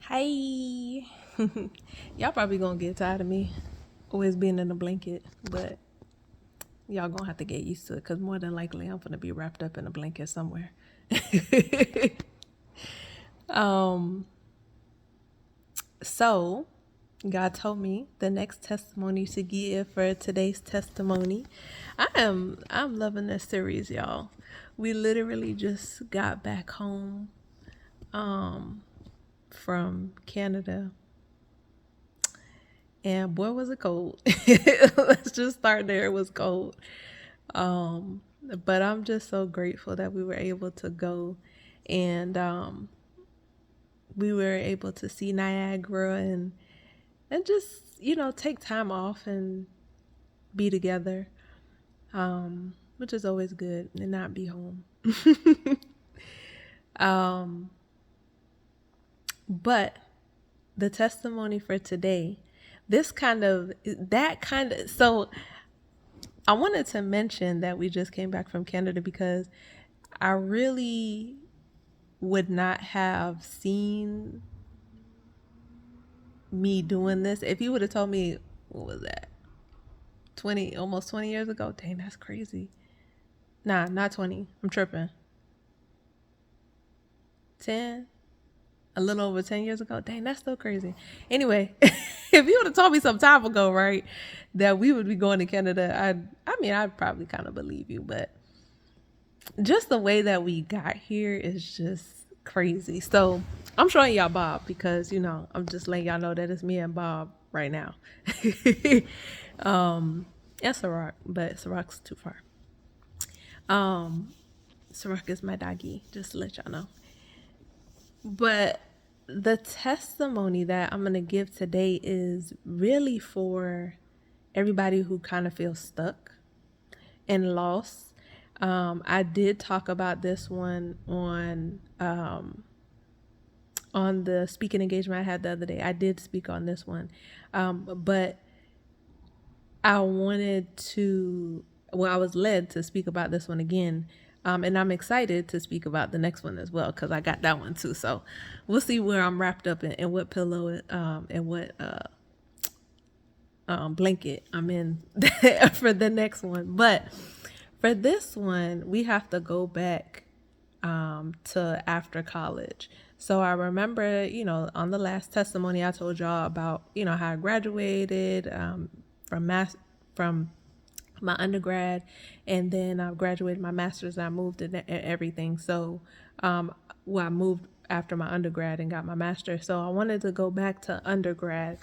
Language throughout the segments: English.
Hi. Y'all probably gonna get tired of me always being in a blanket, but y'all gonna have to get used to it because more than likely I'm gonna be wrapped up in a blanket somewhere. um, so God told me the next testimony to give for today's testimony. I'm loving this series, y'all. We literally just got back home um from Canada. And boy, was it cold. Let's just start there. It was cold. Um, but I'm just so grateful that we were able to go and we were able to see Niagara and just, take time off and be together, which is always good and not be home. um, but the testimony for today, so I wanted to mention that we just came back from Canada because I really would not have seen me doing this if you would have told me, what was that, almost 20 years ago. Dang, that's crazy. Nah, not 20. I'm tripping. 10, a little over 10 years ago. Dang, that's so crazy. Anyway, if you would have told me some time ago, right, that we would be going to Canada, I'd probably kind of believe you, but just the way that we got here is just crazy. So I'm showing y'all Bob because I'm just letting y'all know that it's me and Bob right now. And Ciroc, but Ciroc's too far. Ciroc is my doggy, just to let y'all know. But the testimony that I'm gonna give today is really for everybody who kind of feels stuck and lost. I did talk about this one on the speaking engagement I had the other day. I did speak on this one, but I was led to speak about this one again, and I'm excited to speak about the next one as well because I got that one too. So we'll see where I'm wrapped up in and what pillow and what blanket I'm in for the next one. But for this one, we have to go back to after college. So I remember, on the last testimony, I told y'all about, how I graduated from my undergrad, and then I graduated my master's and I moved and everything. So, I moved after my undergrad and got my master's. So I wanted to go back to undergrad,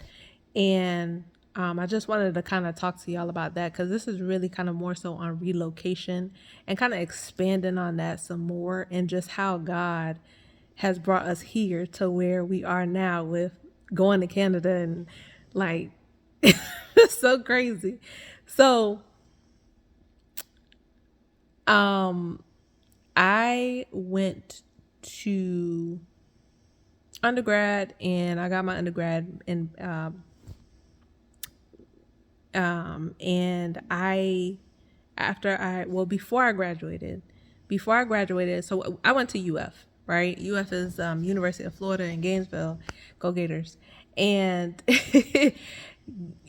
and I just wanted to kind of talk to y'all about that because this is really kind of more so on relocation and kind of expanding on that some more and just how God has brought us here to where we are now with going to Canada and like it's so crazy. So I went to undergrad and I got my undergrad in and before I graduated, so I went to UF, right? UF is University of Florida in Gainesville. Go Gators. And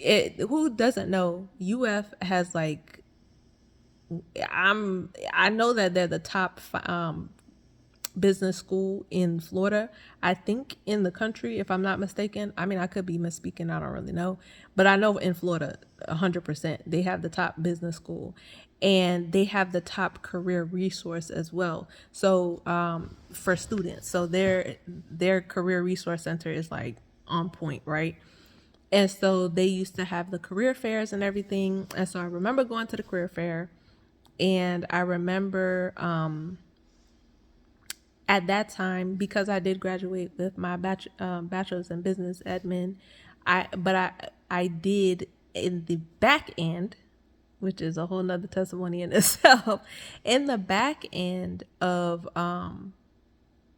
who doesn't know, UF has like I know that they're the top business school in Florida. I think in the country, if I'm not mistaken. I mean, I could be misspeaking. I don't really know, but I know in Florida, 100%, they have the top business school, and they have the top career resource as well. So for students, so their career resource center is like on point, right? And so they used to have the career fairs and everything. And so I remember going to the career fair, and I remember at that time, because I did graduate with my bachelor's in business admin, I did in the back end, which is a whole nother testimony in itself. In the back end of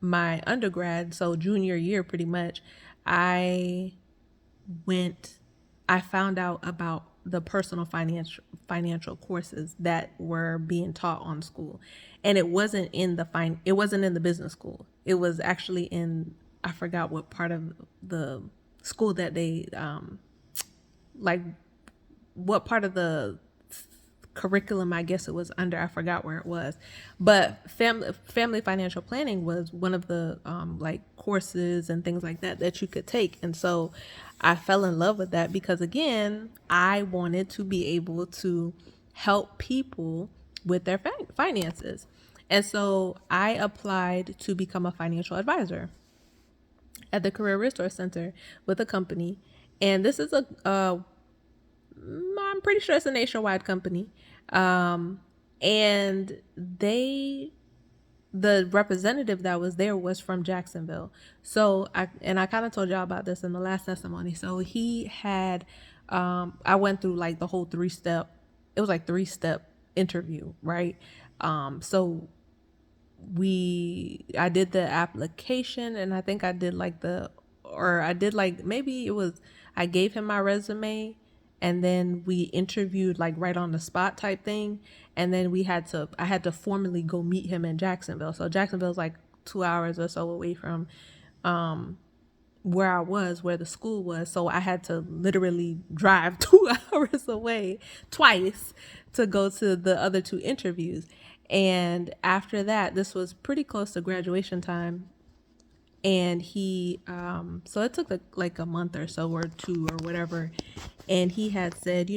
my undergrad, so junior year, pretty much, I went. I found out about the personal financial courses that were being taught on school, and it wasn't in the business school. It was actually in I forgot what part of the school that they like what part of the curriculum I guess it was under. I forgot where it was, but family financial planning was one of the like courses and things like that that you could take. And so I fell in love with that because, again, I wanted to be able to help people with their finances. And so I applied to become a financial advisor at the Career Resource Center with a company. And this is I'm pretty sure it's a nationwide company. And the representative that was there was from Jacksonville. So I kind of told y'all about this in the last testimony. So he had, I went through like the whole it was like 3-step interview, right? So I did the application, and I think I did maybe it was, I gave him my resume, and then we interviewed like right on the spot type thing. And then I had to formally go meet him in Jacksonville. So Jacksonville's like 2 hours or so away from, where the school was. So I had to literally drive 2 hours away twice to go to the other 2 interviews. And after that, this was pretty close to graduation time. And he, so it took like a month or so or 2 or whatever. And he had said,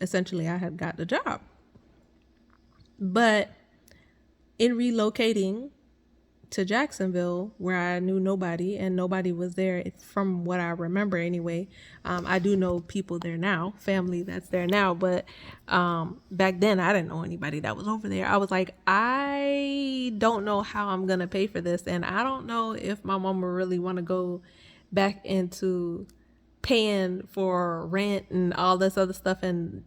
essentially I had got the job. But in relocating to Jacksonville, where I knew nobody and nobody was there, from what I remember anyway. I do know people there now, family that's there now, but back then I didn't know anybody that was over there. I was like, I don't know how I'm gonna pay for this, and I don't know if my mama really want to go back into paying for rent and all this other stuff, and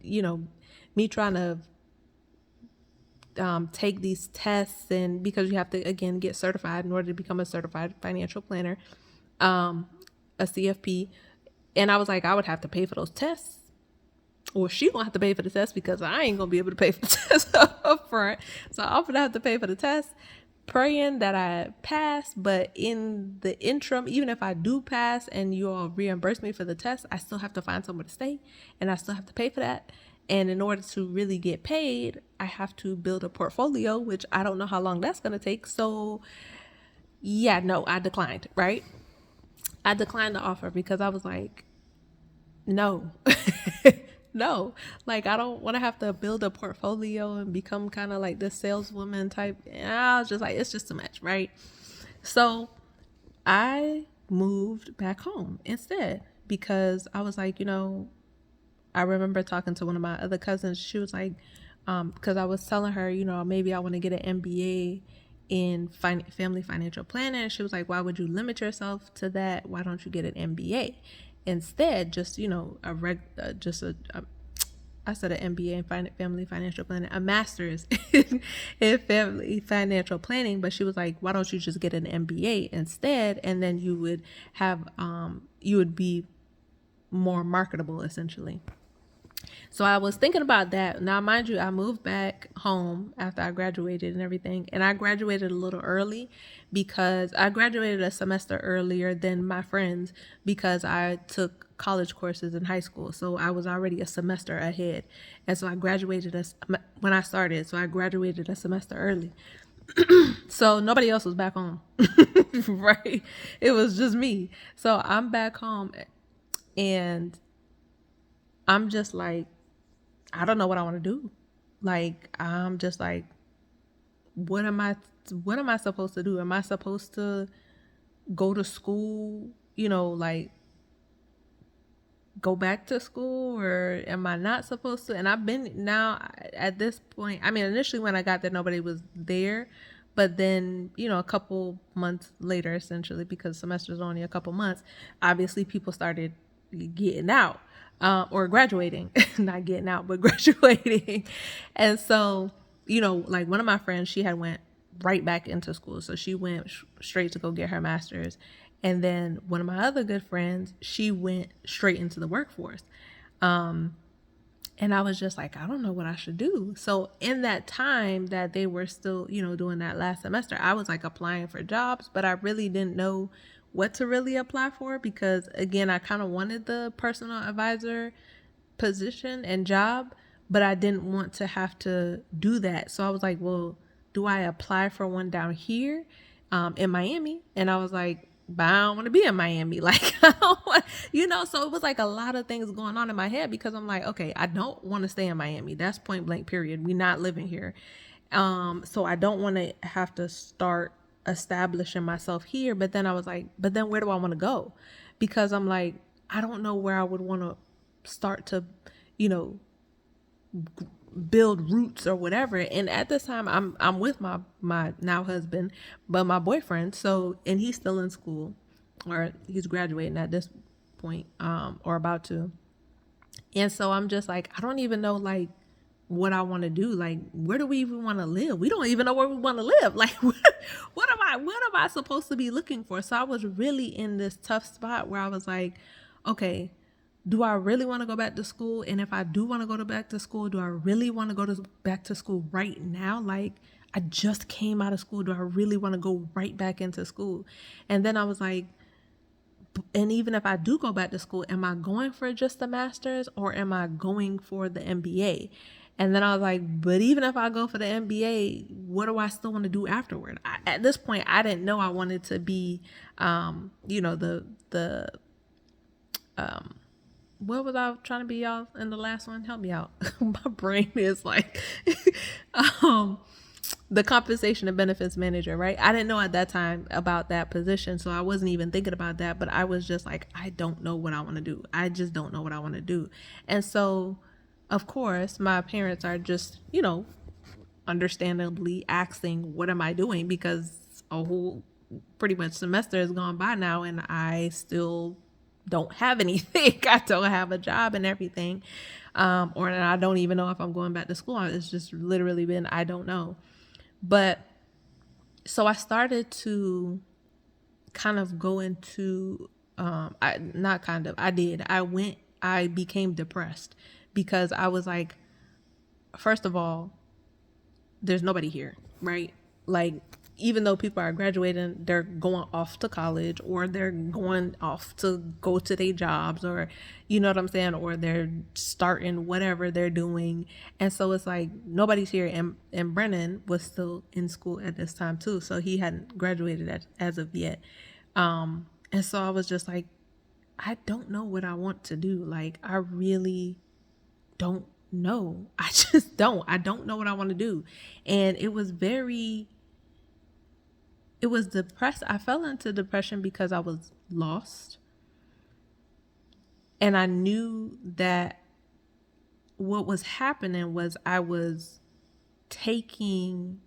me trying to take these tests, and because you have to again get certified in order to become a certified financial planner, a CFP. And I was like, I would have to pay for those tests, or she gonna have to pay for the tests, because I ain't gonna be able to pay for the tests up front. So I'm gonna have to pay for the tests, praying that I pass. But in the interim, even if I do pass and you all reimburse me for the test, I still have to find somewhere to stay, and I still have to pay for that. And in order to really get paid, I have to build a portfolio, which I don't know how long that's going to take. So yeah, no, I declined, right? I declined the offer because I was like, no, no, like I don't want to have to build a portfolio and become kind of like this saleswoman type. And I was just like, it's just too much, right? So I moved back home instead, because I was like, I remember talking to one of my other cousins. She was like, because I was telling her, maybe I want to get an MBA in family financial planning. And she was like, why would you limit yourself to that? Why don't you get an MBA instead? Just, I said an MBA in family financial planning, a master's in family financial planning. But she was like, why don't you just get an MBA instead? And then you would have, you would be more marketable, essentially. So I was thinking about that. Now, mind you, I moved back home after I graduated and everything. And I graduated a little early, because I graduated a semester earlier than my friends, because I took college courses in high school. So I was already a semester ahead. And so I graduated when I started. So I graduated a semester early. So nobody else was back home, right? It was just me. So I'm back home, and I'm just like, I don't know what I want to do. Like, I'm just like, what am I supposed to do? Am I supposed to go to school, like go back to school, or am I not supposed to? And I've been now at this point, I mean, initially when I got there, nobody was there, but then, a couple months later, essentially, because semester's only a couple months, obviously people started getting out. Or graduating, not getting out, but graduating. And so, like one of my friends, she had went right back into school. So she went straight to go get her master's. And then one of my other good friends, she went straight into the workforce. And I was just like, I don't know what I should do. So in that time that they were still, doing that last semester, I was like applying for jobs, but I really didn't know what to really apply for, because again, I kind of wanted the personal advisor position and job, but I didn't want to have to do that. So I was like, well, do I apply for one down here in Miami? And I was like, but I don't want to be in Miami. Like, I don't want, so it was like a lot of things going on in my head, because I'm like, okay, I don't want to stay in Miami. That's point blank, period. We're not living here. So I don't want to have to start establishing myself here. But then I was like, but then where do I want to go? Because I'm like, I don't know where I would want to start to, you know, build roots or whatever. And at this time, I'm with my now husband, but my boyfriend. So, and he's still in school, or he's graduating at this point, or about to. And so I'm just like, I don't even know like what I want to do. Like, where do we even want to live? We don't even know where we want to live. Like, what am I supposed to be looking for? So I was really in this tough spot where I was like, okay, do I really want to go back to school? And if I do want to go back to school, do I really want to go back to school right now? Like, I just came out of school. Do I really want to go right back into school? And then I was like, and even if I do go back to school, am I going for just the master's, or am I going for the MBA? And then I was like, but even if I go for the MBA, what do I still want to do afterward? At this point, I didn't know I wanted to be, what was I trying to be, y'all, in the last one? Help me out. My brain is like, the compensation and benefits manager, right? I didn't know at that time about that position, so I wasn't even thinking about that, but I was just like, I don't know what I want to do. I just don't know what I want to do. And so, of course, my parents are just, understandably asking, what am I doing? Because a whole pretty much semester has gone by now, and I still don't have anything. I don't have a job and everything. Or I don't even know if I'm going back to school. It's just literally been, I don't know. But so I started to kind of go into, I became depressed, because I was like, first of all, there's nobody here, right? Like, even though people are graduating, they're going off to college, or they're going off to go to their jobs, or you know what I'm saying, or they're starting whatever they're doing. And so it's like nobody's here. And Brennan was still in school at this time too, so he hadn't graduated as of yet. And so I was just like, I don't know what I want to do. Like, I really don't know. I just don't. I don't know what I want to do. And it was depressed. I fell into depression because I was lost. And I knew that what was happening was I was taking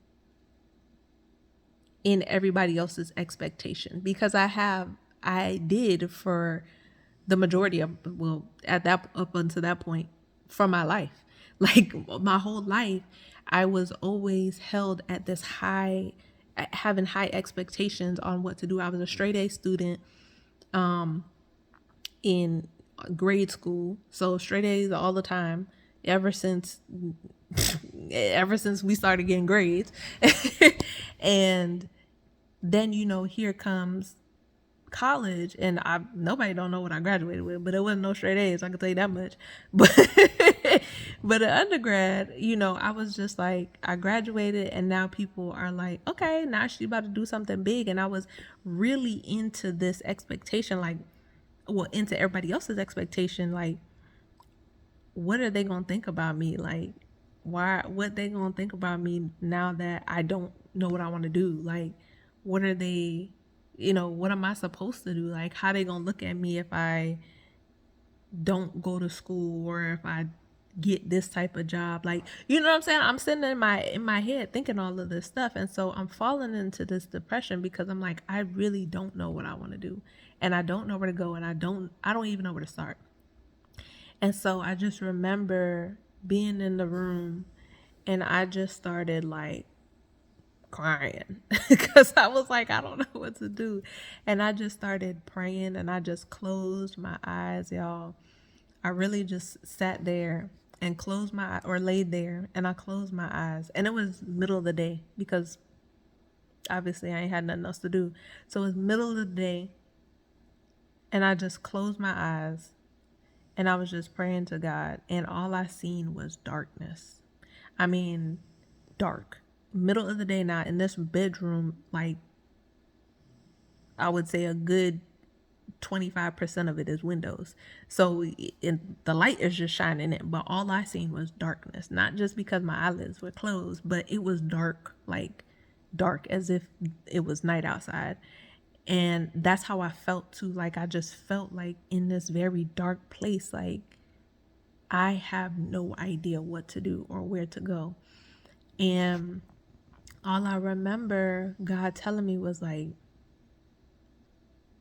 in everybody else's expectation, because I did for the majority of, up until that point from my life. Like, my whole life, I was always held at this having high expectations on what to do. I was a straight A student in grade school, so straight A's all the time, ever since we started getting grades. And then, here comes college, and nobody don't know what I graduated with, but it wasn't no straight A's, I can tell you that much. But an undergrad, I was just like, I graduated, and now people are like, okay, now she's about to do something big. And I was really into this expectation, like, into everybody else's expectation, like, what are they gonna think about me? Like, what they gonna think about me now that I don't know what I want to do? Like, what are they, what am I supposed to do? Like, how they gonna look at me if I don't go to school, or if I get this type of job? Like, you know what I'm saying? I'm sitting in my head thinking all of this stuff. And so I'm falling into this depression, because I'm like, I really don't know what I want to do, and I don't know where to go, and I don't even know where to start. And so I just remember being in the room, and I just started like crying because I was like, I don't know what to do. And I just started praying, and I just closed my eyes, y'all. I really just sat there and laid there, and I closed my eyes. And it was middle of the day, because obviously I ain't had nothing else to do. So it was middle of the day, And I just closed my eyes and I was just praying to God. And all I seen was darkness. I mean, dark. Middle of the day now in this bedroom, like I would say a good 25% of it is windows. So the light is just shining in, but all I seen was darkness. Not just because my eyelids were closed, but it was dark, like dark as if it was night outside. And that's how I felt too. Like I just felt like in this very dark place, like I have no idea what to do or where to go. And all I remember God telling me was like,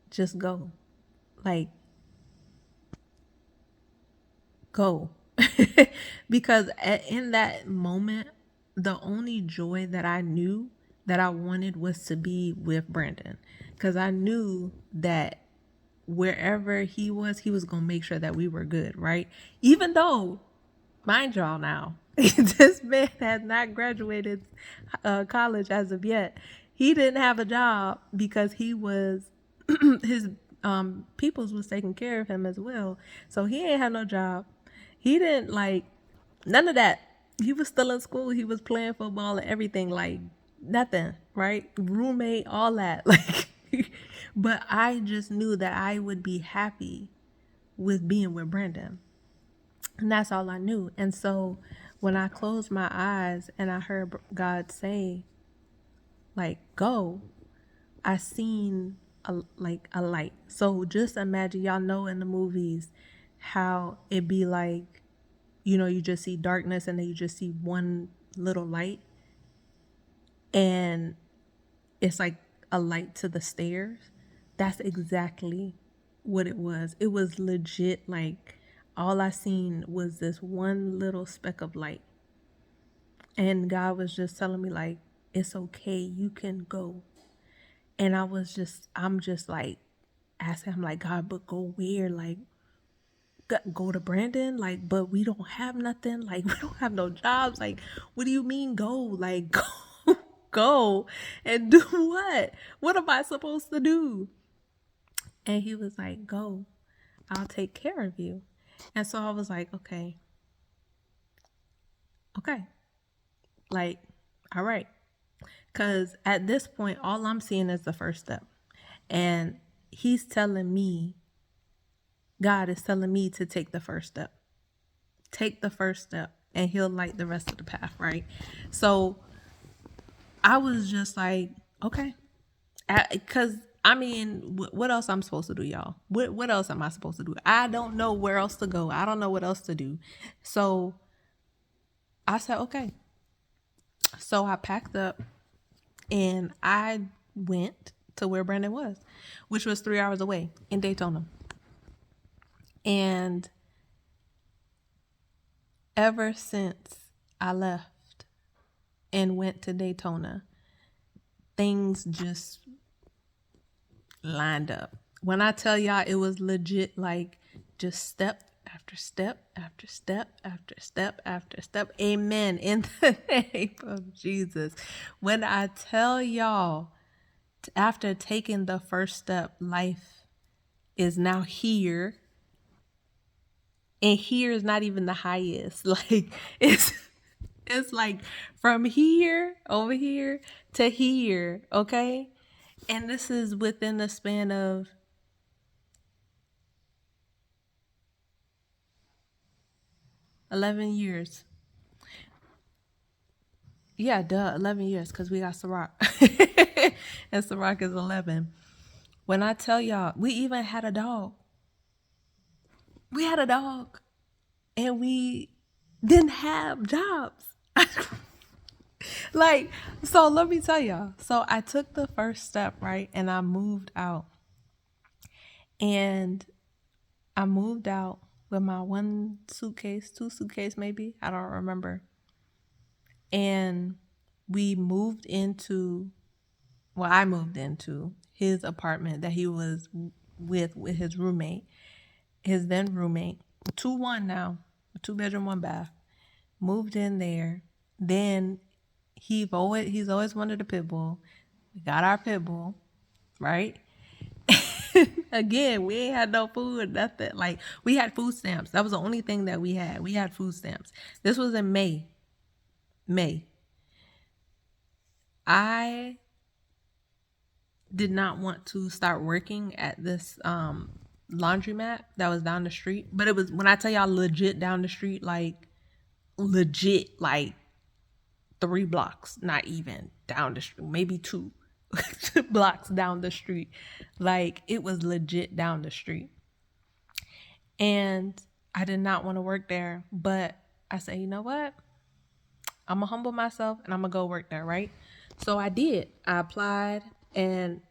just go. Like, go. Because in that moment, the only joy that I knew that I wanted was to be with Brandon. Because I knew that wherever he was going to make sure that we were good, right? Even though, mind y'all now, this man has not graduated college as of yet. He didn't have a job because he was his peoples was taking care of him as well. So he ain't had no job. He didn't like none of that. He was still in school. He was playing football and everything, like nothing, right? Roommate, all that. Like but I just knew that I would be happy with being with Brandon. And that's all I knew. And so when I closed my eyes and I heard God say, like, go, I seen a light. So just imagine, y'all know in the movies how it be like, you know, you just see darkness and then you just see one little light. And it's like a light to the stairs. That's exactly what it was. It was legit like all I seen was this one little speck of light. And God was just telling me like, it's okay, you can go. And I'm just like asking him like, God, but go where? Like, go to Brandon? Like, but we don't have nothing. Like, we don't have no jobs. Like, what do you mean go? Like, go and do what? What am I supposed to do? And he was like, go, I'll take care of you. And so I was like, okay, like, all right. Because at this point, all I'm seeing is the first step. And he's telling me, God is telling me to take the first step. Take the first step and he'll light the rest of the path, right? So I was just like, okay. Because, I mean, what else I'm supposed to do, y'all? What else am I supposed to do? I don't know where else to go. I don't know what else to do. So I said, okay. So I packed up and I went to where Brandon was, which was 3 hours away in Daytona. And ever since I left and went to Daytona, things just lined up. When I tell y'all, it was legit like just step after step after step after step after step. Amen. In the name of Jesus. When I tell y'all, after taking the first step, life is now here. And here is not even the highest. Like it's like from here over here to here, okay? And this is within the span of 11 years. Yeah, 11 years because we got Ciroc. And Ciroc is 11. When I tell y'all, we even had a dog. We had a dog. And we didn't have jobs. Like, so let me tell y'all. So I took the first step, right? And I moved out. And I moved out with my one suitcase, two suitcase maybe. I don't remember. And we moved into, well, I moved into his apartment that he was with his roommate, his then roommate, 2-1 now, 2-bedroom, 1-bath. Moved in there. Then he's always wanted a pit bull. We got our pit bull, right? Again, we ain't had no food, nothing. Like, we had food stamps. That was the only thing that we had. We had food stamps. This was in May. May. I did not want to start working at this laundromat that was down the street. But it was, when I tell y'all legit down the street, like legit, like 3 blocks, not even down the street, maybe 2 blocks down the street. Like, it was legit down the street. And I did not want to work there, but I said, you know what? I'm gonna humble myself and I'm gonna go work there, right? So I did. I applied, and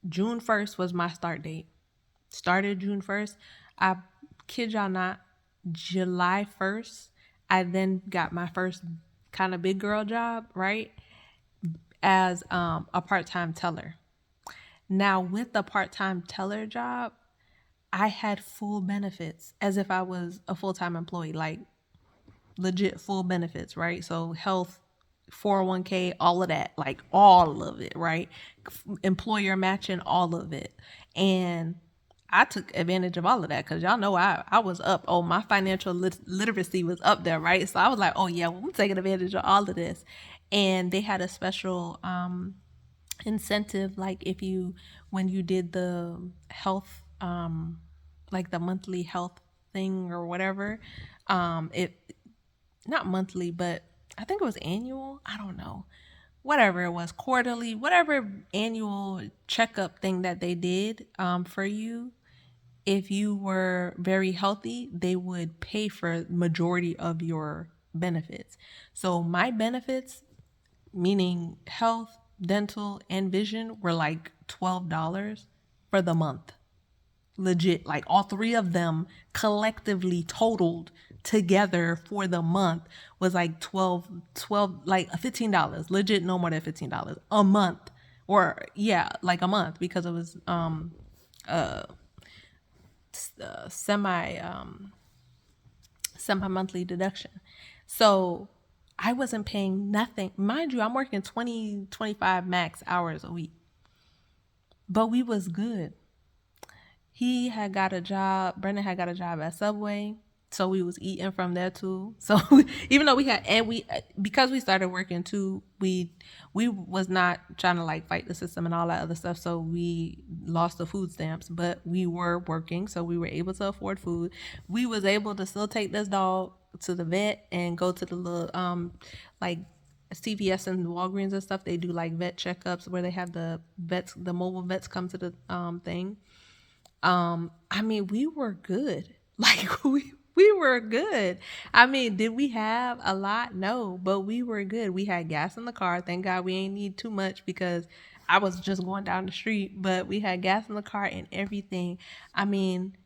June 1st was my start date. Started June 1st. I kid y'all not, July 1st, I then got my first kind of big girl job, right? As a part-time teller. Now, with the part-time teller job, I had full benefits as if I was a full-time employee, like legit full benefits, right? So health, 401k, all of that, like all of it, right? Employer matching, all of it. And I took advantage of all of that because y'all know I was up. Oh, my financial literacy was up there, right? So I was like, oh yeah, well, I'm taking advantage of all of this. And they had a special incentive, like if you, when you did the health, like the monthly health thing or whatever, it, not monthly, but I think it was annual. I don't know. Whatever it was, quarterly, whatever annual checkup thing that they did for you. If you were very healthy, they would pay for majority of your benefits. So my benefits, meaning health, dental, and vision, were like $12 for the month. Legit, like all three of them collectively totaled together for the month was like 12, like $15. Legit, no more than $15 a month. Or yeah, like a month, because it was semi monthly deduction. So I wasn't paying nothing. Mind you, I'm working 20, 25 max hours a week. But we was good. He had got a job, Brendan had got a job at Subway. So we was eating from there too. So even though we had, and we, because we started working too, we was not trying to like fight the system and all that other stuff. So we lost the food stamps, but we were working. So we were able to afford food. We was able to still take this dog to the vet and go to the little, like CVS and Walgreens and stuff. They do like vet checkups where they have the vets, the mobile vets come to the thing. I mean, we were good. Like we were good. I mean, did we have a lot? No, but we were good. We had gas in the car. Thank God we ain't need too much because I was just going down the street, but we had gas in the car and everything. I mean,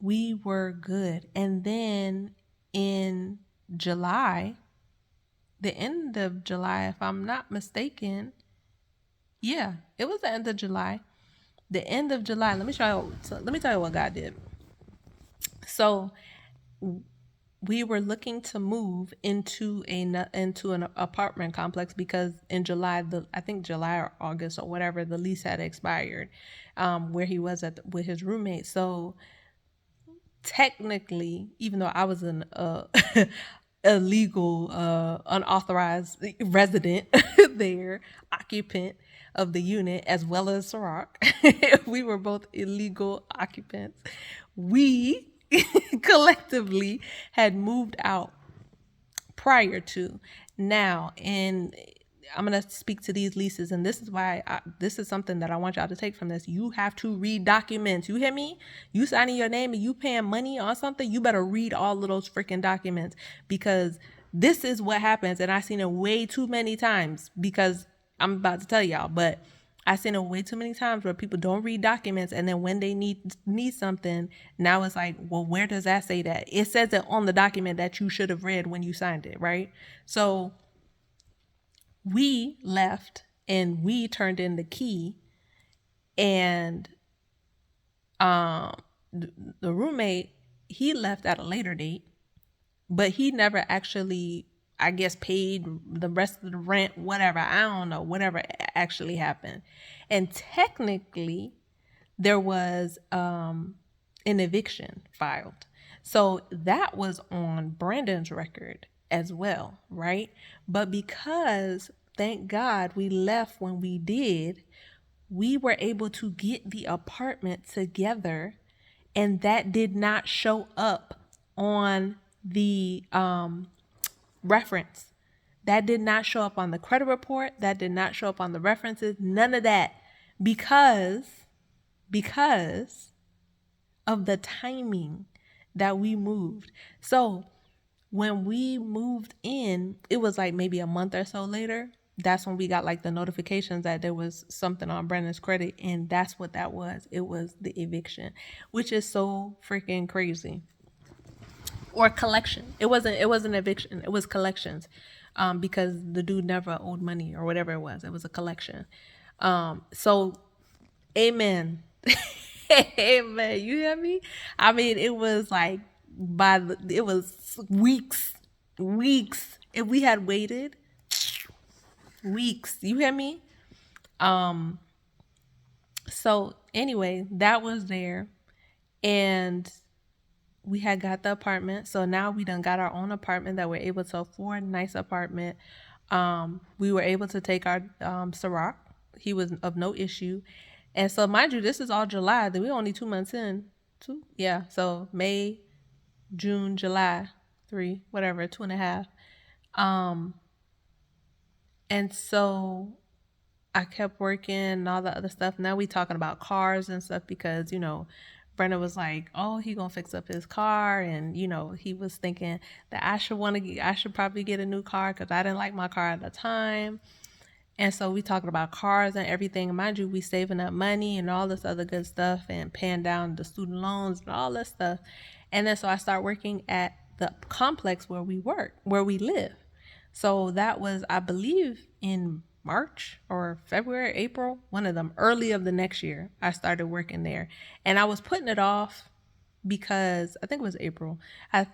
we were good. And then in July, the end of July, if I'm not mistaken, yeah, it was the end of July. The end of July. Let me tell you what God did. So we were looking to move into an apartment complex because in July, I think July or August or whatever, the lease had expired, where he was with his roommate. So technically, even though I was an illegal, unauthorized resident there, occupant of the unit, as well as Ciroc, we were both illegal occupants. We collectively had moved out prior to. Now, and I'm going to speak to these leases, and this is why this is something that I want y'all to take from this. You have to read documents. You hear me? You signing your name and you paying money on something, you better read all of those freaking documents, because this is what happens. And I've seen it way too many times, because I'm about to tell y'all, but I've seen it way too many times where people don't read documents, and then when they need something, now it's like, well, where does that say that? It says it on the document that you should have read when you signed it, right? So we left and we turned in the key, and the roommate, he left at a later date, but he never actually, I guess, paid the rest of the rent, whatever. I don't know, whatever actually happened. And technically, there was an eviction filed. So that was on Brandon's record as well, right? But because, thank God, we left when we did, we were able to get the apartment together, and that did not show up on the reference. That did not show up on the credit report. That did not show up on the references. None of that, because of the timing that we moved. So when we moved in, it was like maybe a month or so later. That's when we got like the notifications that there was something on Brandon's credit, and that's what that was. It was the eviction, which is so freaking crazy. Or collection. It wasn't eviction. It was collections, because the dude never owed money or whatever it was. It was a collection. So, amen. Amen. You hear me? I mean, it was like it was weeks. If we had waited weeks, you hear me? So anyway, that was there, and we had got the apartment. So now we done got our own apartment that we're able to afford. Nice apartment. We were able to take our Ciroc. He was of no issue. And so mind you, this is all July. Then we're only 2 months in. Two? Yeah. So May, June, July, 3, whatever, 2.5. And so I kept working and all the other stuff. Now we talking about cars and stuff because, Brenda was like, "Oh, he gonna fix up his car," and he was thinking that I should probably get a new car because I didn't like my car at the time. And so we talking about cars and everything. Mind you, we saving up money and all this other good stuff and paying down the student loans and all this stuff. And then so I start working at the complex where we live. So that was, I believe, in March or February, April, one of them, early of the next year, I started working there. And I was putting it off because I think it was April. I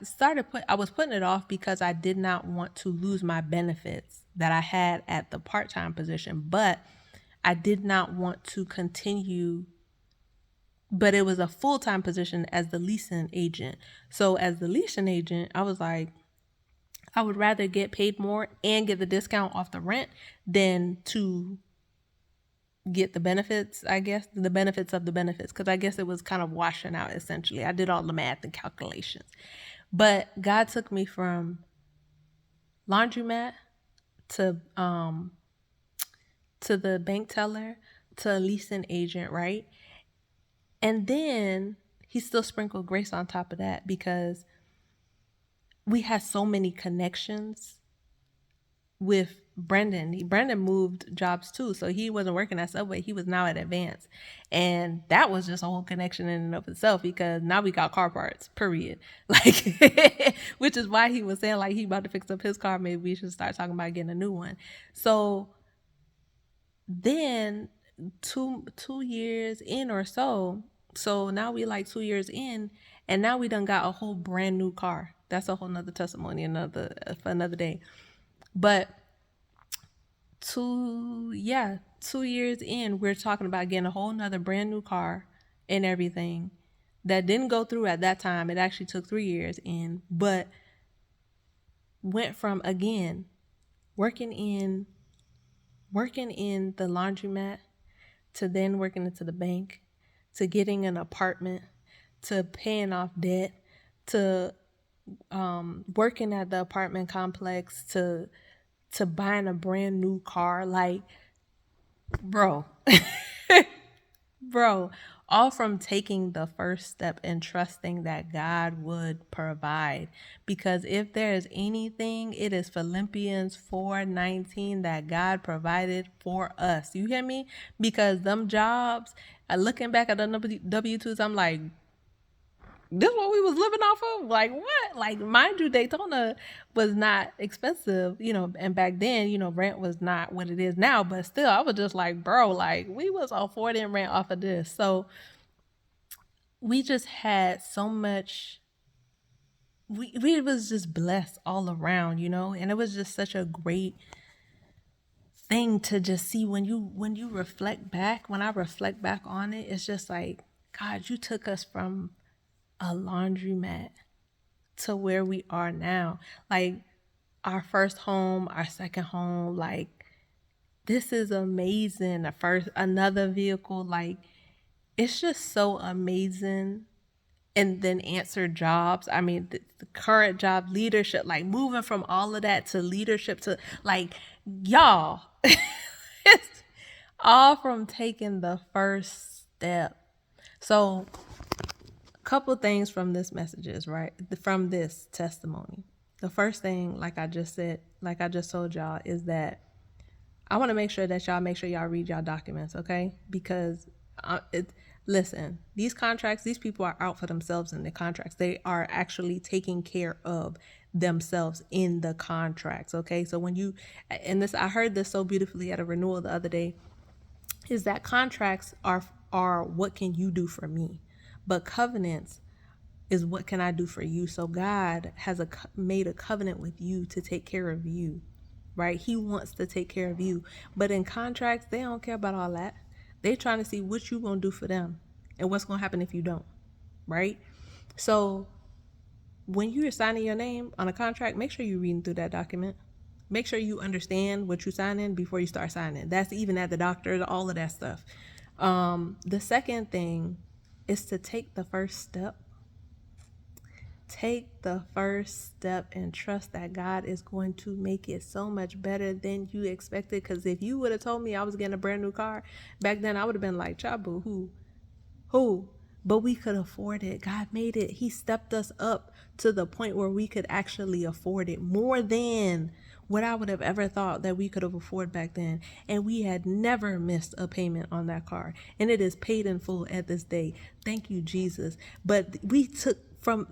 was putting it off because I did not want to lose my benefits that I had at the part-time position, but I did not want to continue. But it was a full-time position as the leasing agent. So as the leasing agent, I was like, I would rather get paid more and get the discount off the rent than to get the benefits, I guess, the benefits of the benefits, because I guess it was kind of washing out essentially. I did all the math and calculations. But God took me from laundromat to the bank teller to a leasing agent, right? And then he still sprinkled grace on top of that because we had so many connections with Brendan. Brendan moved jobs too, so he wasn't working at Subway. He was now at Advance, and that was just a whole connection in and of itself because now we got car parts. Period. Like, which is why he was saying like he about to fix up his car. Maybe we should start talking about getting a new one. So then two years in or so. So now we like 2 years in, and now we done got a whole brand new car. That's a whole nother testimony, for another day. But 2 years in, we're talking about getting a whole nother brand new car and everything. That didn't go through at that time. It actually took 3 years in, but went from, again, working in the laundromat to then working into the bank to getting an apartment to paying off debt to working at the apartment complex to buying a brand new car. Like, bro, all from taking the first step and trusting that God would provide. Because if there is anything, it is Philippians 4:19 that God provided for us. You hear me? Because them jobs, looking back at the W-2s, I'm like, this what we was living off of? Like, what? Like, mind you, Daytona was not expensive, and back then, rent was not what it is now, but still, I was just like, bro, like, we was affording rent off of this. So we just had so much, we was just blessed all around, and it was just such a great thing to just see when you reflect back. When I reflect back on it, it's just like, God, you took us from a laundromat to where we are now. Like our first home, our second home, like this is amazing. Another vehicle, like it's just so amazing. And then answer jobs. I mean, the current job, leadership, like moving from all of that to leadership to like, y'all, it's all from taking the first step. So, a couple things from this messages, right? From this testimony. The first thing, like I just said, like I just told y'all, is that I want to make sure that y'all make sure y'all read y'all documents, okay? Because listen, these contracts, these people are out for themselves in the contracts. They are actually taking care of themselves in the contracts, okay? So when you, and this, I heard this so beautifully at a renewal the other day, is that contracts are what can you do for me, but covenants is what can I do for you. So God has made a covenant with you to take care of you, right? He wants to take care of you. But in contracts, they don't care about all that. They trying to see what you gonna do for them and what's gonna happen if you don't, right? So when you're signing your name on a contract, make sure you're reading through that document. Make sure you understand what you sign in before you start signing. That's even at the doctor, all of that stuff. The second thing is to take the first step. Take the first step and trust that God is going to make it so much better than you expected. Because if you would have told me I was getting a brand new car back then, I would have been like, Chabu, who? But we could afford it. God made it. He stepped us up to the point where we could actually afford it more than what I would have ever thought that we could have afforded back then. And we had never missed a payment on that car. And it is paid in full at this day. Thank you, Jesus. But we took from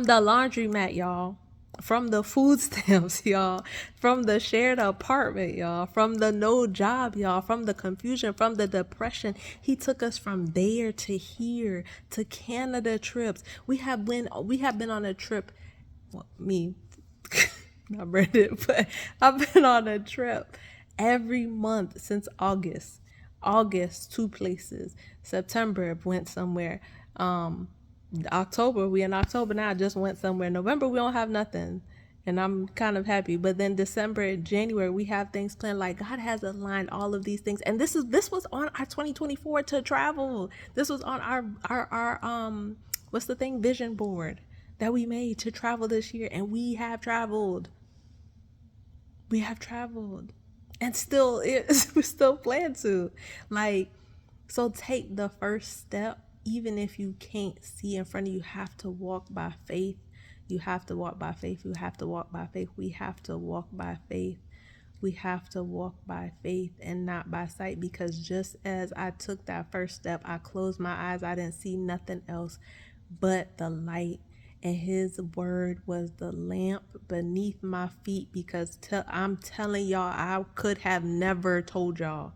the laundromat, y'all, from the food stamps, y'all, from the shared apartment, y'all, from the no job, y'all, from the confusion, from the depression. He took us from there to here, to Canada trips. We have been on a trip. Well, me, not Brandon, but I've been on a trip every month since August. August, 2 places. September went somewhere. October, we in October now, just went somewhere. November, we don't have nothing. And I'm kind of happy. But then December, January, we have things planned. Like God has aligned all of these things. And this was on our 2024 to travel. This was on our what's the thing? Vision board that we made to travel this year. And we have traveled. We have traveled. And still we still plan to. Like, so take the first step. Even if you can't see in front of you, have to walk by faith. You have to walk by faith. You have to walk by faith. We have to walk by faith. We have to walk by faith and not by sight, because just as I took that first step, I closed my eyes. I didn't see nothing else but the light. And his word was the lamp beneath my feet, because I'm telling y'all, I could have never told y'all.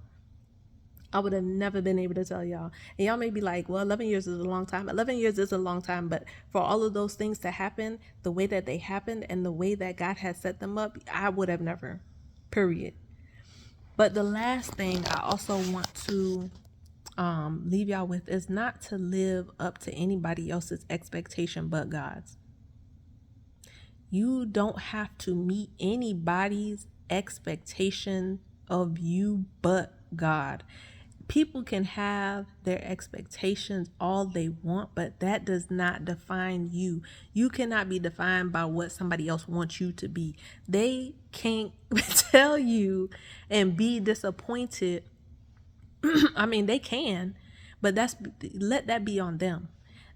I would have never been able to tell y'all. And y'all may be like, well, 11 years is a long time. 11 years is a long time. But for all of those things to happen, the way that they happened and the way that God has set them up, I would have never. Period. But the last thing I also want to leave y'all with is not to live up to anybody else's expectation but God's. You don't have to meet anybody's expectation of you but God. People can have their expectations all they want, but that does not define you. You cannot be defined by what somebody else wants you to be. They can't tell you and be disappointed. I mean, they can, but let that be on them.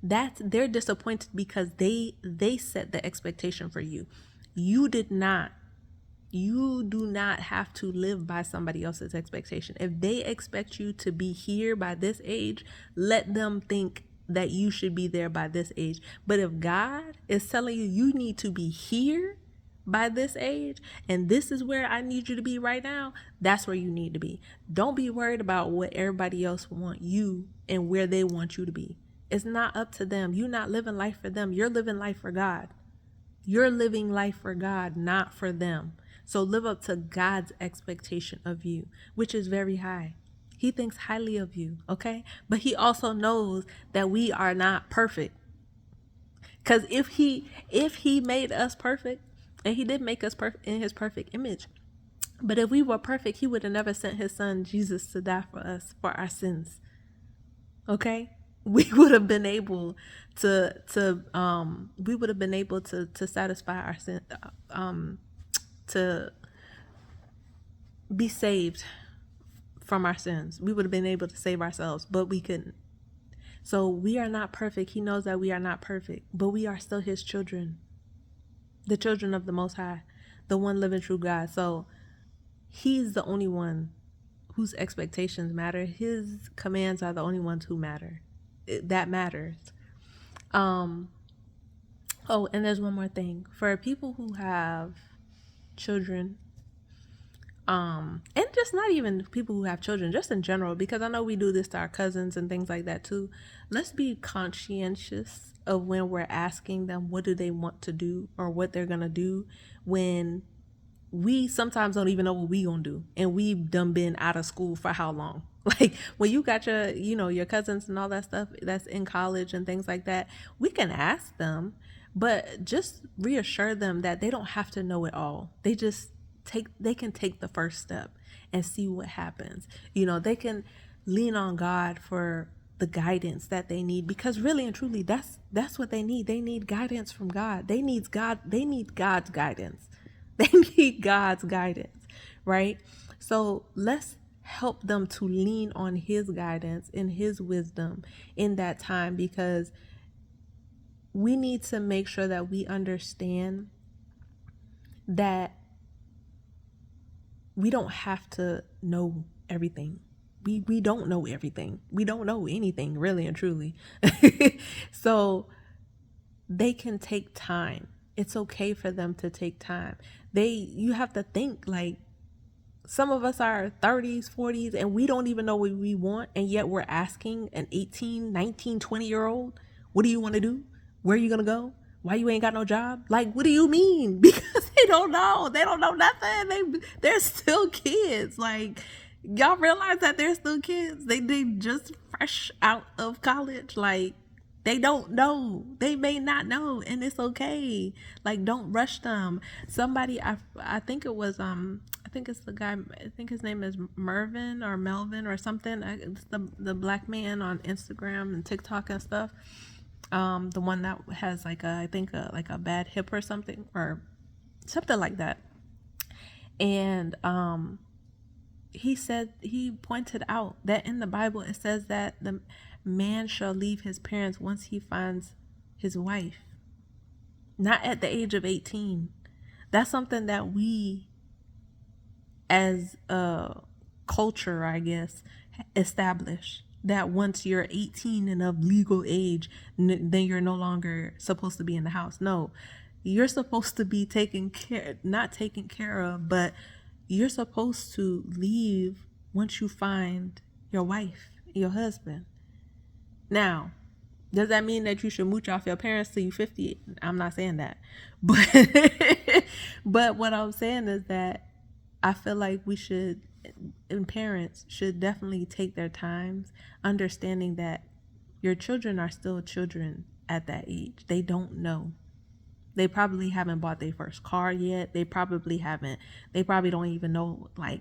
They're disappointed because they set the expectation for you. You did not. You do not have to live by somebody else's expectation. If they expect you to be here by this age, let them think that you should be there by this age. But if God is telling you you need to be here by this age, and this is where I need you to be right now, that's where you need to be. Don't be worried about what everybody else want you and where they want you to be. It's not up to them. You're not living life for them. You're living life for God. You're living life for God, not for them. So live up to God's expectation of you, which is very high. He thinks highly of you, okay? But he also knows that we are not perfect. Because if he made us perfect, and he did make us perfect in his perfect image, but if we were perfect, he would have never sent his son Jesus to die for us for our sins. Okay? We would have been able to satisfy our sin, to be saved from our sins. We would have been able to save ourselves, but we couldn't. So we are not perfect. He knows that we are not perfect, but we are still his children, the children of the Most High, the one living true God. So he's the only one whose expectations matter. His commands are the only ones who matter. That matters. Oh, and there's one more thing. For people who have children, and just not even people who have children, just in general, because I know we do this to our cousins and things like that too. Let's be conscientious of when we're asking them what do they want to do or what they're gonna do, when we sometimes don't even know what we gonna do, and we've done been out of school for how long. Like when you got your cousins and all that stuff that's in college and things like that, we can ask them, but just reassure them that they don't have to know it all. They can take the first step and see what happens. They can lean on God for the guidance that they need, because really and truly that's what they need. They need guidance from God. They need God's guidance. They need God's guidance, right? So let's help them to lean on his guidance and his wisdom in that time, because we need to make sure that we understand that we don't have to know everything. We don't know everything. We don't know anything, really and truly. So they can take time. It's okay for them to take time. You have to think, like, some of us are 30s, 40s, and we don't even know what we want, and yet we're asking an 18, 19, 20-year-old, what do you want to do? Where are you going to go? Why you ain't got no job? Like, what do you mean? Because they don't know. They don't know nothing. They're still kids. Like, y'all realize that they're still kids? They just fresh out of college. Like, they don't know. They may not know, and it's okay. Like, don't rush them. Somebody, I think it was I think it's the guy. I think his name is Mervin or Melvin or something. It's the black man on Instagram and TikTok and stuff. The one that has like I think like a bad hip or something like that. And he pointed out that in the Bible it says that the man shall leave his parents once he finds his wife, not at the age of 18. That's something that we as a culture, I guess, establish, that once you're 18 and of legal age, then you're no longer supposed to be in the house. No, you're supposed to be not taken care of, but you're supposed to leave once you find your wife, your husband. Now, does that mean that you should mooch off your parents till you're 50? I'm not saying that. But what I'm saying is that I feel like we should, and parents should definitely take their times, understanding that your children are still children at that age. They don't know. They probably haven't bought their first car yet. They probably don't even know like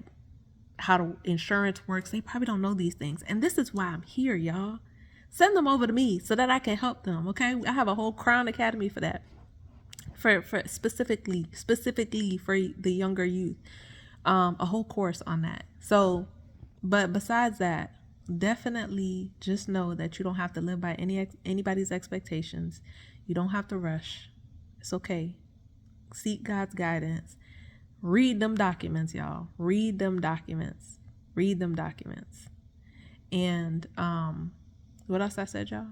how insurance works. They probably don't know these things. And this is why I'm here, y'all. Send them over to me so that I can help them, okay? I have a whole Crown Academy for that. For specifically for the younger youth. A whole course on that. So, but besides that, definitely just know that you don't have to live by anybody's expectations. You don't have to rush. It's okay. Seek God's guidance. Read them documents, y'all. Read them documents. And what else I said, y'all?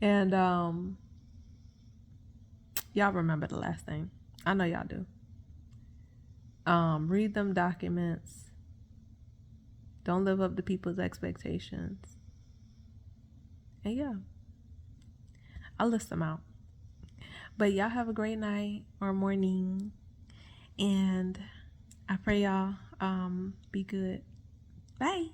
And y'all remember the last thing. I know y'all do. Read them documents. Don't live up to people's expectations. And yeah, I'll list them out. But y'all have a great night or morning, and I pray y'all be good. Bye.